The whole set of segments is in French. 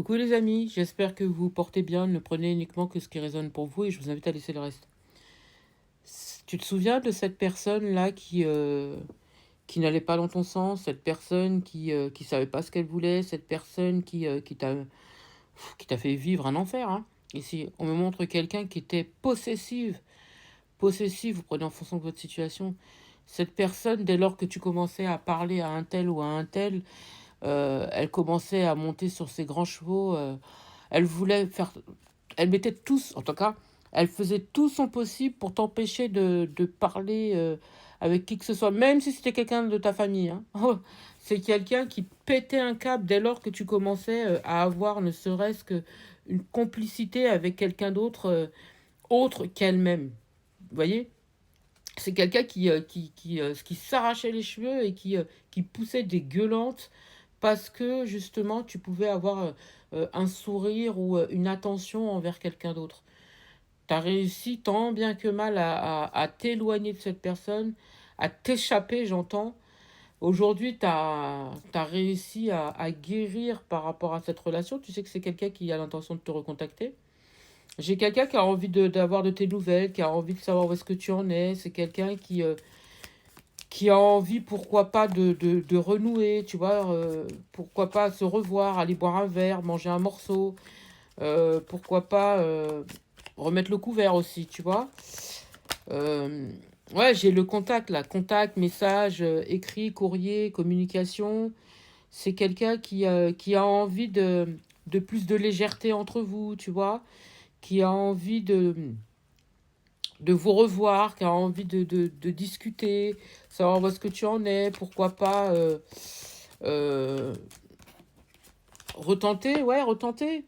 Coucou les amis, j'espère que vous vous portez bien. Ne prenez uniquement que ce qui résonne pour vous et je vous invite à laisser le reste. Tu te souviens de cette personne-là qui n'allait pas dans ton sens, cette personne qui savait pas ce qu'elle voulait, cette personne qui t'a fait vivre un enfer, hein. Ici, on me montre quelqu'un qui était possessive, vous prenez en fonction de votre situation. Cette personne, dès lors que tu commençais à parler à un tel ou à un tel, elle commençait à monter sur ses grands chevaux. Elle voulait faire, elle mettait tous, en tout cas, elle faisait tout son possible pour t'empêcher de parler avec qui que ce soit, même si c'était quelqu'un de ta famille, hein. C'est quelqu'un qui pétait un câble dès lors que tu commençais à avoir ne serait-ce que une complicité avec quelqu'un d'autre, autre qu'elle-même. Vous voyez? C'est quelqu'un qui s'arrachait les cheveux et qui poussait des gueulantes parce que justement tu pouvais avoir un sourire ou une attention envers quelqu'un d'autre. Tu as réussi tant bien que mal à t'éloigner de cette personne, à t'échapper, j'entends. Aujourd'hui, tu as réussi à guérir par rapport à cette relation. Tu sais que c'est quelqu'un qui a l'intention de te recontacter. J'ai quelqu'un qui a envie d'avoir de tes nouvelles, qui a envie de savoir où est-ce que tu en es. C'est quelqu'un qui a envie, pourquoi pas, de renouer, tu vois. Pourquoi pas se revoir, aller boire un verre, manger un morceau. Pourquoi pas remettre le couvert aussi, tu vois. Euh, ouais, j'ai le contact là. Contact, message, écrit, courrier, communication. C'est quelqu'un qui a envie de plus de légèreté entre vous, tu vois. Qui a envie de vous revoir, qui a envie de discuter, savoir où est-ce que tu en es, pourquoi pas euh, retenter, ouais, retenter.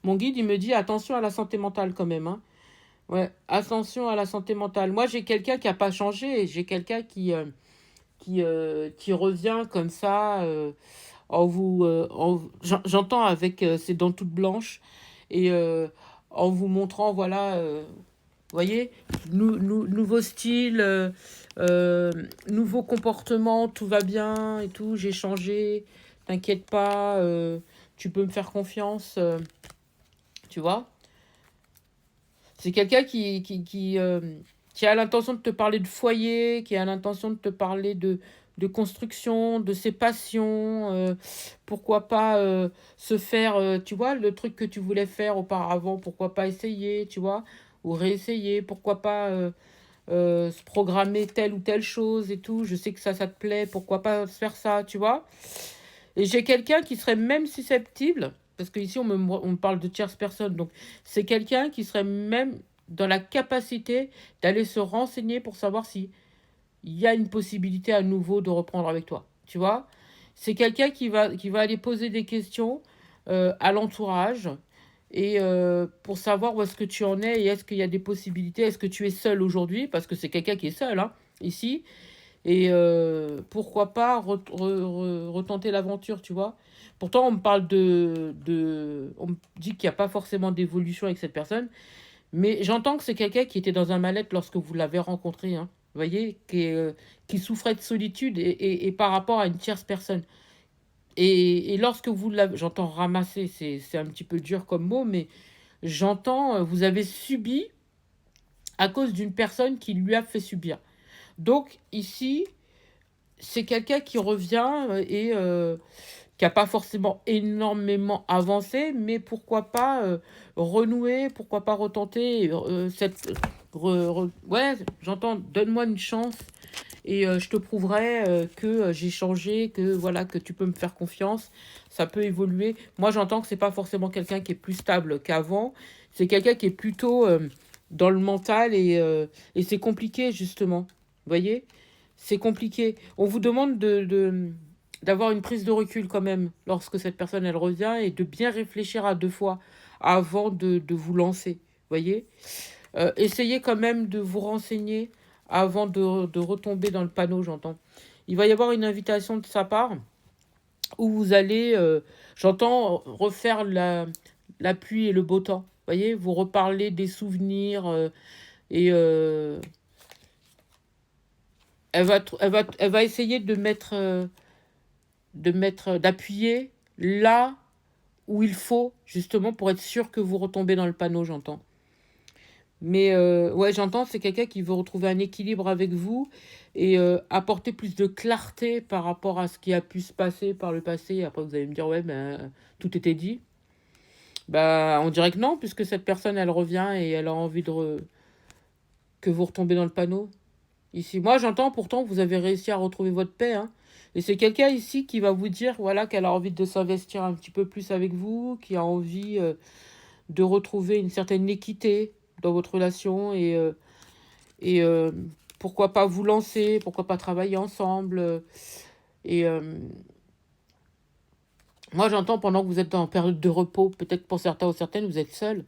Mon guide, il me dit attention à la santé mentale quand même, hein. Ouais, attention à la santé mentale. Moi, j'ai quelqu'un qui n'a pas changé, j'ai quelqu'un qui revient comme ça, j'entends avec ses dents toutes blanches, et en vous montrant, voilà, voyez, nouveau style, nouveau comportement, tout va bien et tout, j'ai changé, t'inquiète pas, tu peux me faire confiance, tu vois. C'est quelqu'un qui a l'intention de te parler de foyer, qui a l'intention de te parler de construction, de ses passions, pourquoi pas se faire, tu vois, le truc que tu voulais faire auparavant, pourquoi pas essayer, tu vois, ou réessayer, pourquoi pas se programmer telle ou telle chose et tout, je sais que ça te plaît, pourquoi pas se faire ça, tu vois. Et j'ai quelqu'un qui serait même susceptible, parce qu'ici on me parle de tierce personne, donc c'est quelqu'un qui serait même dans la capacité d'aller se renseigner pour savoir si il y a une possibilité à nouveau de reprendre avec toi, tu vois. C'est quelqu'un qui va aller poser des questions à l'entourage et pour savoir où est-ce que tu en es et est-ce qu'il y a des possibilités, est-ce que tu es seul aujourd'hui, parce que c'est quelqu'un qui est seul, hein, ici, et pourquoi pas retenter l'aventure, tu vois. Pourtant, on me parle on me dit qu'il n'y a pas forcément d'évolution avec cette personne, mais j'entends que c'est quelqu'un qui était dans un mal-être lorsque vous l'avez rencontré, hein. Vous voyez, qui souffrait de solitude et par rapport à une tierce personne. Et lorsque vous l'avez, j'entends ramasser, c'est un petit peu dur comme mot, mais j'entends, vous avez subi à cause d'une personne qui lui a fait subir. Donc ici, c'est quelqu'un qui revient et qui n'a pas forcément énormément avancé, mais pourquoi pas renouer, pourquoi pas retenter ouais, j'entends, donne-moi une chance et je te prouverai que j'ai changé, que voilà, que tu peux me faire confiance, ça peut évoluer. Moi, j'entends que c'est pas forcément quelqu'un qui est plus stable qu'avant, c'est quelqu'un qui est plutôt dans le mental et c'est compliqué justement. Vous voyez, c'est compliqué. On vous demande d'avoir une prise de recul quand même lorsque cette personne elle revient et de bien réfléchir à deux fois avant de vous lancer. Voyez, essayez quand même de vous renseigner avant de retomber dans le panneau, j'entends. Il va y avoir une invitation de sa part où vous allez, j'entends, refaire la pluie et le beau temps. Voyez, vous reparlez des souvenirs et elle va essayer d'appuyer là où il faut, justement, pour être sûr que vous retombez dans le panneau, j'entends. Mais ouais, j'entends, c'est quelqu'un qui veut retrouver un équilibre avec vous et apporter plus de clarté par rapport à ce qui a pu se passer par le passé. Après, vous allez me dire, ouais, ben, tout était dit. Bah, on dirait que non, puisque cette personne, elle revient et elle a envie que vous retombez dans le panneau. Ici, moi, j'entends pourtant que vous avez réussi à retrouver votre paix, hein. Et c'est quelqu'un ici qui va vous dire, voilà, qu'elle a envie de s'investir un petit peu plus avec vous, qui a envie de retrouver une certaine équité dans votre relation et pourquoi pas vous lancer, pourquoi pas travailler ensemble. Et moi, j'entends pendant que vous êtes en période de repos, peut-être pour certains ou certaines, vous êtes seuls.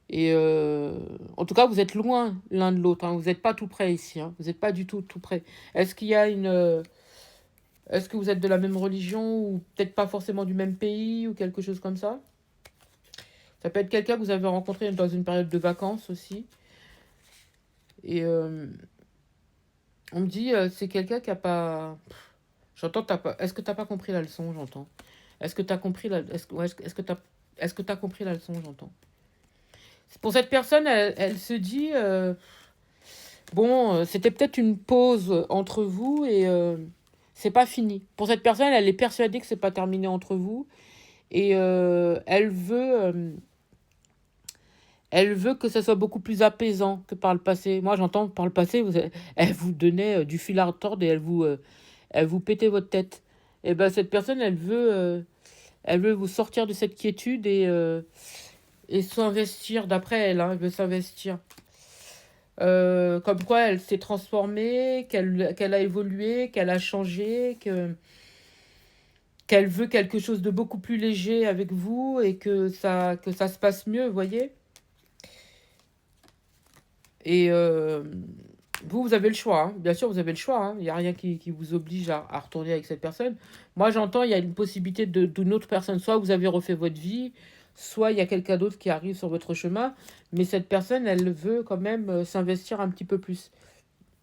Et en tout cas, vous êtes loin l'un de l'autre, hein. Vous n'êtes pas tout près ici, hein. Vous n'êtes pas du tout tout près. Est-ce qu'il y a une... est-ce que vous êtes de la même religion ou peut-être pas forcément du même pays ou quelque chose comme ça? Ça peut être quelqu'un que vous avez rencontré dans une période de vacances aussi. Et on me dit, c'est quelqu'un qui a pas... J'entends, t'as pas... Est-ce que t'as pas compris la leçon, j'entends. Est-ce que t'as compris la... Est-ce que t'as compris la leçon, j'entends. Pour cette personne, elle se dit, bon, c'était peut-être une pause entre vous et c'est pas fini. Pour cette personne, elle est persuadée que c'est pas terminé entre vous et elle veut que ça soit beaucoup plus apaisant que par le passé. Moi, j'entends par le passé, elle vous donnait du fil à retordre et elle vous pétait votre tête. Et ben cette personne, elle veut vous sortir de cette quiétude et s'investir, d'après elle, hein, elle veut s'investir. Comme quoi elle s'est transformée, qu'elle a évolué, qu'elle a changé, qu'elle veut quelque chose de beaucoup plus léger avec vous et que ça se passe mieux, vous voyez. Et vous avez le choix, hein. Bien sûr, vous avez le choix, hein. Il n'y a rien qui vous oblige à retourner avec cette personne. Moi, j'entends, il y a une possibilité d'une autre personne. Soit vous avez refait votre vie, soit il y a quelqu'un d'autre qui arrive sur votre chemin. Mais cette personne, elle veut quand même s'investir un petit peu plus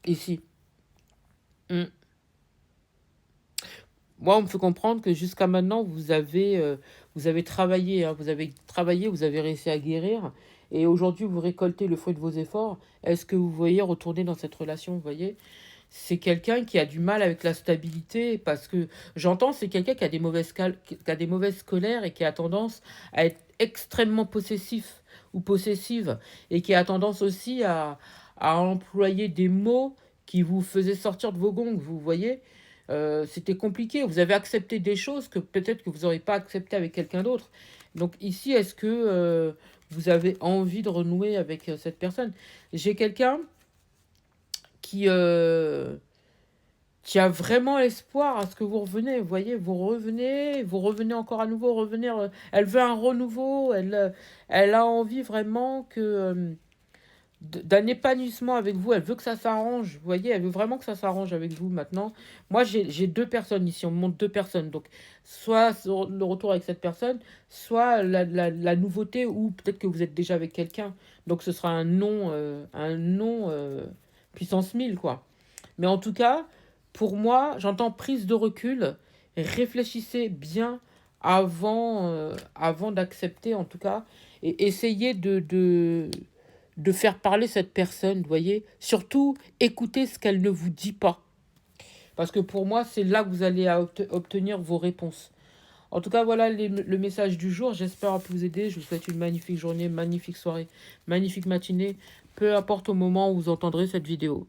ici. Mm. Moi, on me fait comprendre que jusqu'à maintenant, vous avez travaillé, hein. Vous avez travaillé, vous avez réussi à guérir. Et aujourd'hui, vous récoltez le fruit de vos efforts. Est-ce que vous voyez retourner dans cette relation, vous voyez? C'est quelqu'un qui a du mal avec la stabilité parce que j'entends, c'est quelqu'un qui a qui a des mauvaises colères et qui a tendance à être extrêmement possessif ou possessive et qui a tendance aussi à employer des mots qui vous faisaient sortir de vos gonds, vous voyez. C'était compliqué. Vous avez accepté des choses que peut-être que vous n'aurez pas accepté avec quelqu'un d'autre. Donc ici, est-ce que vous avez envie de renouer avec cette personne? J'ai quelqu'un qui, euh, qui a vraiment espoir à ce que vous reveniez. Vous voyez, vous revenez encore à nouveau, revenir. Elle veut un renouveau, elle a envie vraiment d'un épanouissement avec vous. Elle veut que ça s'arrange. Vous voyez, elle veut vraiment que ça s'arrange avec vous maintenant. Moi, j'ai deux personnes ici. On me montre deux personnes. Donc, soit le retour avec cette personne, soit la nouveauté ou peut-être que vous êtes déjà avec quelqu'un. Donc, ce sera un non puissance 1000 quoi. Mais en tout cas, pour moi, j'entends prise de recul. Réfléchissez bien avant d'accepter, en tout cas, et essayez de faire parler cette personne, vous voyez. Surtout, écoutez ce qu'elle ne vous dit pas. Parce que pour moi, c'est là que vous allez obtenir vos réponses. En tout cas, voilà le message du jour. J'espère avoir pu vous aider. Je vous souhaite une magnifique journée, magnifique soirée, magnifique matinée. Peu importe au moment où vous entendrez cette vidéo.